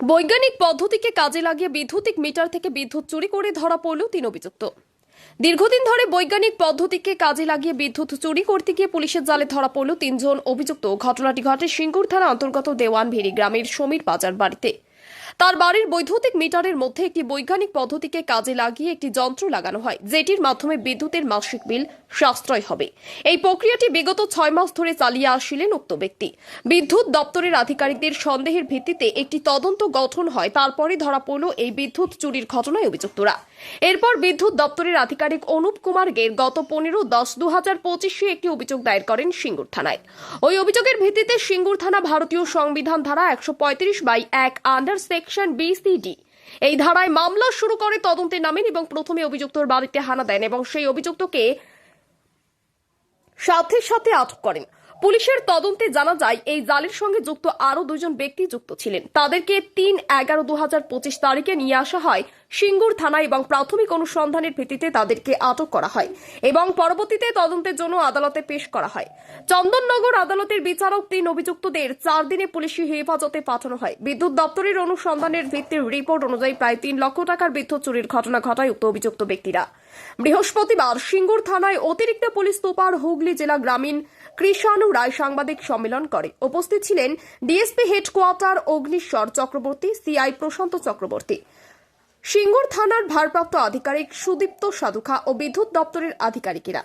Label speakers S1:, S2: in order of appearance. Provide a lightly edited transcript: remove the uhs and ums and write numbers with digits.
S1: বৈজ্ঞানিক পদ্ধতিকে কাজে লাগিয়ে বৈদ্যুতিক মিটার থেকে বিদ্যুৎ চুরি করে ধরা পড়ল 3 অভিযুক্ত। দীর্ঘদিন ধরে বৈজ্ঞানিক পদ্ধতিকে কাজে লাগিয়ে বিদ্যুৎ চুরি করতে গিয়ে পুলিশের জালে ধরা পড়ল 3 জন অভিযুক্ত। ঘটনাটি ঘটে সিঙ্গুর থানা অন্তর্গত দেওয়ানভেড়ি গ্রামের সমীর বাজার বাড়িতে। তার বাড়ির বৈদ্যুতিক মিটারের মধ্যে একটি বৈজ্ঞানিক পদ্ধতিকে কাজে লাগিয়ে একটি যন্ত্র লাগানো হয়, যেটির মাধ্যমে বিদ্যুতের মাসিক বিল সাশ্রয় হবে। এই প্রক্রিয়াটি বিগত 6 মাস ধরে চালিয়ে আসছিলেন উক্ত ব্যক্তি। বিদ্যুৎ দপ্তরের আধিকারিকদের সন্দেহের ভিত্তিতে একটি তদন্ত গঠন হয়। তারপরে ধরা পড়ল এই বিদ্যুৎ চুরির ঘটনায় অভিযুক্তরা। এরপর বিদ্যুৎ দপ্তরের আধিকারিক অনুপ কুমার গের গত 15-10-2025 একটি অভিযোগ দায়ের করেন সিঙ্গুর থানায়। ওই অভিযোগের ভিত্তিতে সিঙ্গুর থানা ভারতীয় সংবিধান ধারা 135/1 আন্ডার সেকশন BCD এই ধারায় মামলা শুরু করে তদন্তে নামেন এবং প্রথমে অভিযুক্তর বাড়িতে হানা দেন এবং সেই অভিযুক্তকে সাথে সাথে আটক করেন। পুলিশের তদন্তে জানা যায় এই জালের সঙ্গে যুক্ত আরো 2 জন ব্যক্তি যুক্ত ছিলেন। তাদেরকে 3-11-2025 তারিখে নিয়ে আসা হয় সিঙ্গুর থানায় এবং প্রাথমিক অনুসন্ধানের ভিত্তিতে তাদেরকে আটক করা হয় এবং পরবর্তীতে তদন্তের জন্য আদালতে পেশ করা হয়। চন্দননগর আদালতের বিচারক 3 অভিযুক্তদের 4 দিনে পুলিশি হেফাজতে পাঠানো হয়। বিদ্যুৎ দপ্তরের অনুসন্ধানের ভিত্তির রিপোর্ট অনুযায়ী প্রায় 3 লক্ষ টাকার বিদ্যুৎ চুরির ঘটনা ঘটায় উক্ত অভিযুক্ত ব্যক্তিরা। বৃহস্পতিবার সিঙ্গুর থানায় অতিরিক্ত পুলিশ সুপার হুগলি জেলা গ্রামীণ কৃষাণু রায় সাংবাদিক সম্মেলন করে। উপস্থিত ছিলেন DSP headquarter Agnishwar Chakraborty, CI Prashanta Chakraborty, Singur থানার ভারপ্রাপ্ত আধিকারিক সুদীপ্ত সাধুখা ও বিদ্যুৎ দপ্তরের আধিকারিকেরা।